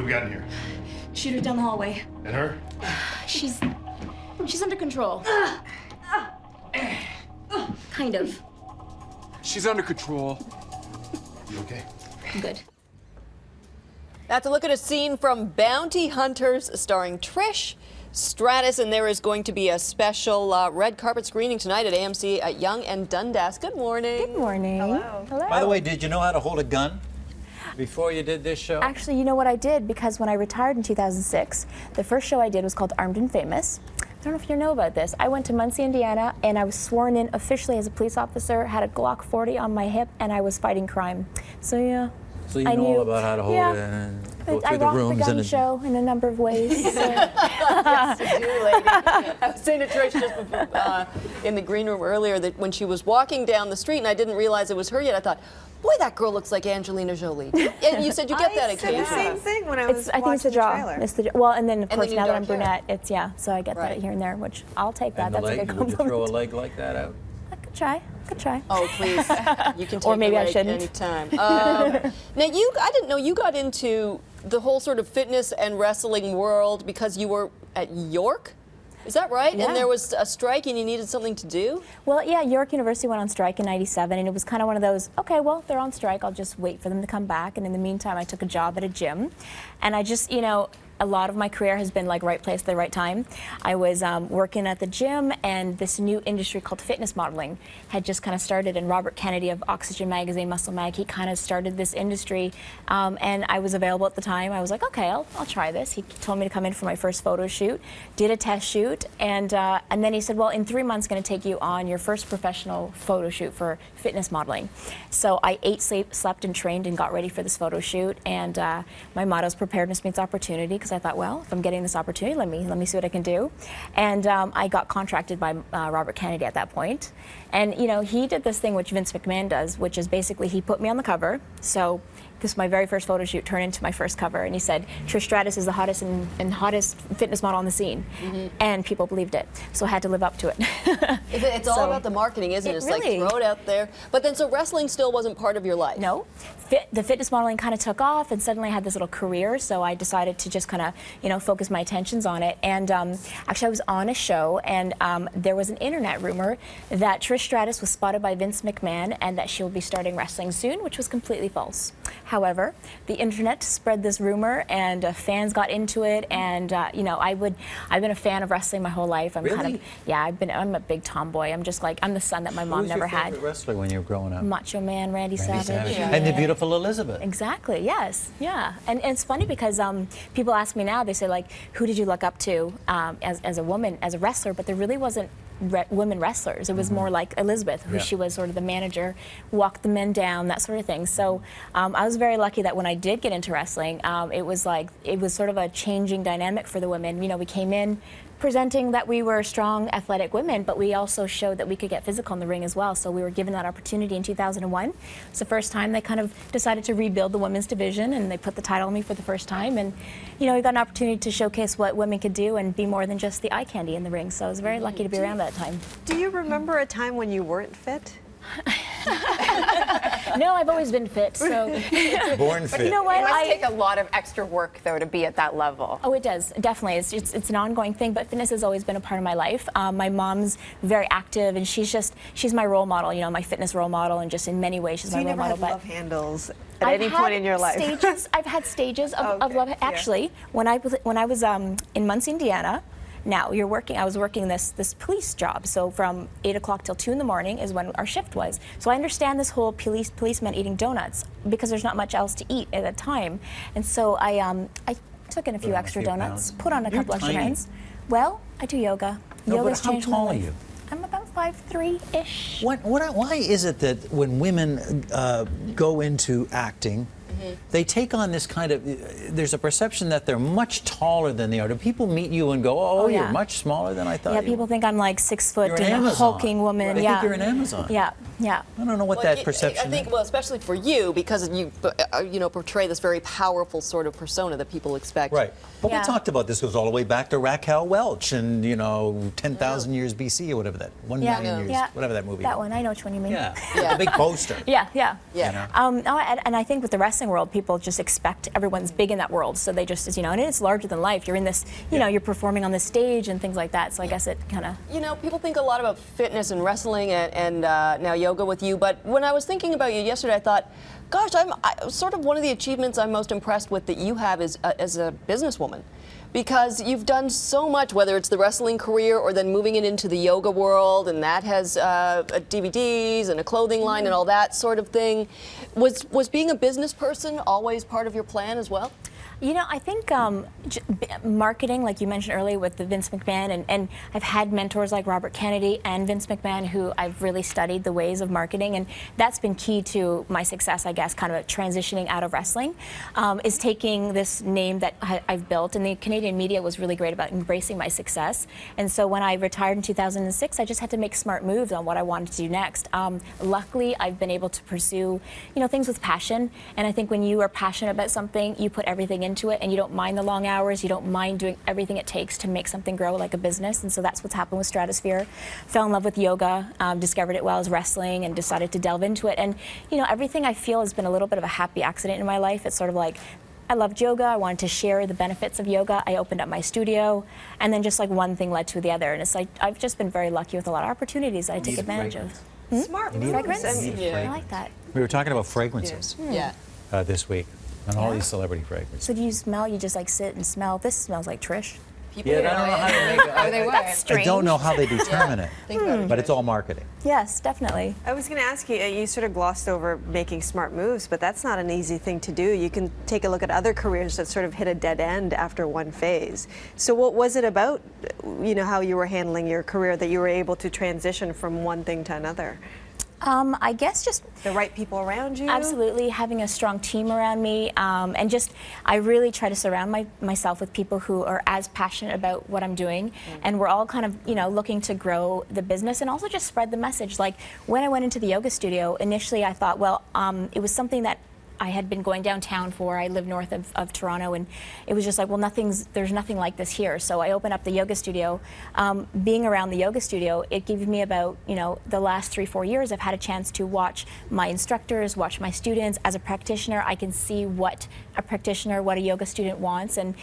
have we got in here? Shooter down the hallway. And her? She's under control. Kind of. She's under control. You okay? I'm good. That's a look at a scene from Bounty Hunters starring Trish Stratus, and there is going to be a special red carpet screening tonight at AMC at Yonge and Dundas. Good morning. Good morning. Hello. Hello. By the way, did you know how to hold a gun before you did this show? Actually, you know what I did? Because when I retired in 2006, the first show I did was called Armed and Famous. I don't know if you know about this. I went to Muncie, Indiana, and I was sworn in officially as a police officer, had a Glock 40 on my hip, and I was fighting crime. So, yeah. So you know all about how to hold it and go through the rooms. I rocked the gun show in a number of ways. So. Yes, you do, lady. I was saying to Trish just before, in the green room earlier that when she was walking down the street and I didn't realize it was her yet, I thought, boy, that girl looks like Angelina Jolie. And you said you get that occasionally. I said the same thing when I was I think it's the jaw. It's the well, and then of course now that I'm brunette, it's so I get that here and there, which I'll take that. And the That's leg, a good would you compliment. throw a leg like that out? I could try. Oh, please. You can take or maybe a I leg shouldn't. anytime. Now, I didn't know you got into the whole sort of fitness and wrestling world because you were at York? Is that right? Yeah. And there was a strike and you needed something to do? Well, yeah, York University went on strike in '97, and it was kind of one of those, okay, well, they're on strike, I'll just wait for them to come back. And in the meantime, I took a job at a gym. And I just, a lot of my career has been like right place at the right time. I was working at the gym, and this new industry called fitness modeling had just kind of started, and Robert Kennedy of Oxygen Magazine, Muscle Mag, he kind of started this industry, and I was available at the time. I was like, okay, I'll try this. He told me to come in for my first photo shoot, did a test shoot, and then he said, well, in 3 months, going to take you on your first professional photo shoot for fitness modeling. So I ate, slept, and trained and got ready for this photo shoot, and my motto is preparedness meets opportunity, because I thought, well, if I'm getting this opportunity, let me see what I can do. And I got contracted by Robert Kennedy at that point. And, he did this thing which Vince McMahon does, which is basically he put me on the cover. So this my very first photo shoot turned into my first cover, and he said Trish Stratus is the hottest and hottest fitness model on the scene, and people believed it, so I had to live up to it. It's all about the marketing, isn't it? It's really, like throw it out there. But then, so wrestling still wasn't part of your life? No. The fitness modeling kind of took off, and suddenly I had this little career, so I decided to just kind of, focus my attentions on it. And actually, I was on a show, and there was an internet rumor that Trish Stratus was spotted by Vince McMahon and that she will be starting wrestling soon, which was completely false. However, the internet spread this rumor, and fans got into it, and I've been a fan of wrestling my whole life. I'm I'm a big tomboy. I'm just like, I'm the son that my mom never had. Who was your favorite wrestler when you were growing up? Macho Man, Randy Savage. Yeah. And the beautiful Elizabeth. Exactly, yes, yeah. And it's funny because people ask me now, they say, like, who did you look up to as a woman, as a wrestler? But there really wasn't women wrestlers. It was more like Elizabeth, who she was sort of the manager, walked the men down, that sort of thing. So I was very lucky that when I did get into wrestling, it was sort of a changing dynamic for the women. We came in presenting that we were strong, athletic women, but we also showed that we could get physical in the ring as well. So we were given that opportunity in 2001. It's the first time they kind of decided to rebuild the women's division, and they put the title on me for the first time. And, we got an opportunity to showcase what women could do and be more than just the eye candy in the ring. So I was very lucky to be around that time. Do you remember a time when you weren't fit? No, I've always been fit, so. Born fit. But you know what? It must take a lot of extra work, though, to be at that level. Oh, it does, definitely. It's an ongoing thing, but fitness has always been a part of my life. My mom's very active, and she's my role model, my fitness role model, and just in many ways she's my role model. So you never had love handles at any point in your life? I've had stages of love. Actually, when I was in Muncie, Indiana. Now I was working this police job, so from 8 o'clock till 2 in the morning is when our shift was. So I understand this whole policemen eating donuts because there's not much else to eat at that time, and so I took in a few extra donuts, put on a couple extra pounds. Well, I do yoga. Yoga's how changed my tall are life. you? I'm about 5'3"-ish. Why is it that when women go into acting, they take on this kind of, there's a perception that they're much taller than they are. Do people meet you and go, oh, yeah. you're much smaller than I thought Yeah, you people think I'm like 6 foot You're an and a Amazon. hulking woman. They yeah. think you're an Amazon. Yeah, yeah. I don't know what that perception I think, is. well, especially for you, because you, portray this very powerful sort of persona that people expect. Right. But Yeah. we talked about this goes all the way back to Raquel Welch and, 10,000 years BC or whatever that, 1 million years, whatever that movie That was. one, I know which one you mean. Yeah, the big poster. Yeah, yeah. Yeah. And I think with the wrestling world, people just expect everyone's big in that world. So they just, you know, and it's larger than life. You're in this, you know, you're performing on the stage and things like that. So I guess it kind of. You know, people think a lot about fitness and wrestling and now yoga with you. But when I was thinking about you yesterday, I thought, gosh, sort of one of the achievements I'm most impressed with that you have is as a businesswoman. Because you've done so much, whether it's the wrestling career or then moving it into the yoga world, and that has DVDs and a clothing line and all that sort of thing. Was being a business person always part of your plan as well? You know, I think marketing, like you mentioned earlier with the Vince McMahon, and I've had mentors like Robert Kennedy and Vince McMahon who I've really studied the ways of marketing, and that's been key to my success, I guess, kind of transitioning out of wrestling, is taking this name that I've built, and the Canadian media was really great about embracing my success. And so when I retired in 2006, I just had to make smart moves on what I wanted to do next. Luckily, I've been able to pursue, you know, things with passion, and I think when you are passionate about something, you put everything into it, and you don't mind the long hours, you don't mind doing everything it takes to make something grow like a business. And so that's what's happened with Stratosphere. Fell in love with yoga, discovered it while I was wrestling, and decided to delve into it. And you know, everything I feel has been a little bit of a happy accident in my life. It's sort of like, I loved yoga, I wanted to share the benefits of yoga, I opened up my studio, and then just like one thing led to the other. And it's like, I've just been very lucky with a lot of opportunities that I take advantage of. Smart Fragrance? moves. I like that. We were talking about fragrances Yeah. this week, and all these celebrity fragrances. So do you smell, you just like sit and smell, this smells like Trish. People Yeah, I don't know how to make it. Oh, they would. I don't know how they determine it, Think about it. but it's all marketing. Yes, definitely. I was going to ask you, you sort of glossed over making smart moves, but that's not an easy thing to do. You can take a look at other careers that sort of hit a dead end after one phase. So what was it about, you know, how you were handling your career that you were able to transition from one thing to another? I guess just The right people around you? absolutely having a strong team around me, and just I really try to surround myself with people who are as passionate about what I'm doing, and we're all kind of, you know, looking to grow the business and also just spread the message. Like when I went into the yoga studio, initially I thought, well, it was something that I had been going downtown for. I live north of Toronto, and it was just like, well, there's nothing like this here. So I opened up the yoga studio. Being around the yoga studio, it gave me about, you know, the last 3-4 years, I've had a chance to watch my instructors, watch my students. As a practitioner, I can see what a yoga student wants, and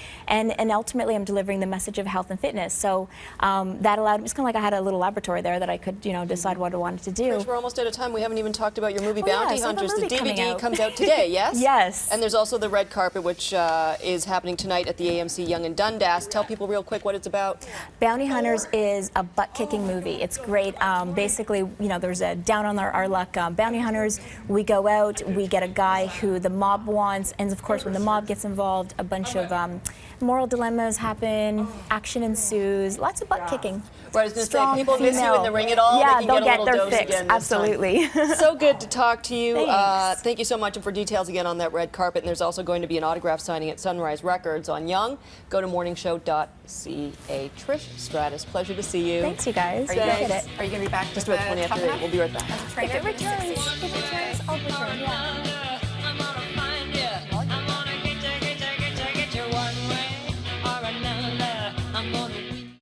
ultimately I'm delivering the message of health and fitness. So that allowed me, it's kind of like I had a little laboratory there that I could, you know, decide what I wanted to do. Trish, we're almost out of time. We haven't even talked about your movie Oh, yeah, Bounty so I have a Hunters. The movie coming DVD out. comes out today, yes? Yes. And there's also the red carpet, which is happening tonight at the AMC Yonge and Dundas. Tell people real quick what it's about. Bounty Hunters is a butt-kicking movie. It's great. Basically, you know, there's a down on our luck bounty hunters. We go out, we get a guy who the mob wants, and of course when the mob gets involved, a bunch of moral dilemmas happen, action ensues, lots of butt-kicking. Right, I was going to say, Strong people miss you in the female. ring at all. Yeah, they can they'll get a get little their dose fix. again this time. Absolutely. So good to talk to you. Thanks. Thank you so much, and for details again on that red carpet. And there's also going to be an autograph signing at Sunrise Records on Yonge. Go to morningshow.ca. Trish Stratus, pleasure to see you. Thanks, you guys. Are you Appreciate going it. to be back Just with about 20 the after Tough 8. We'll be right back. Enough? If it returns, I'll return. Yeah.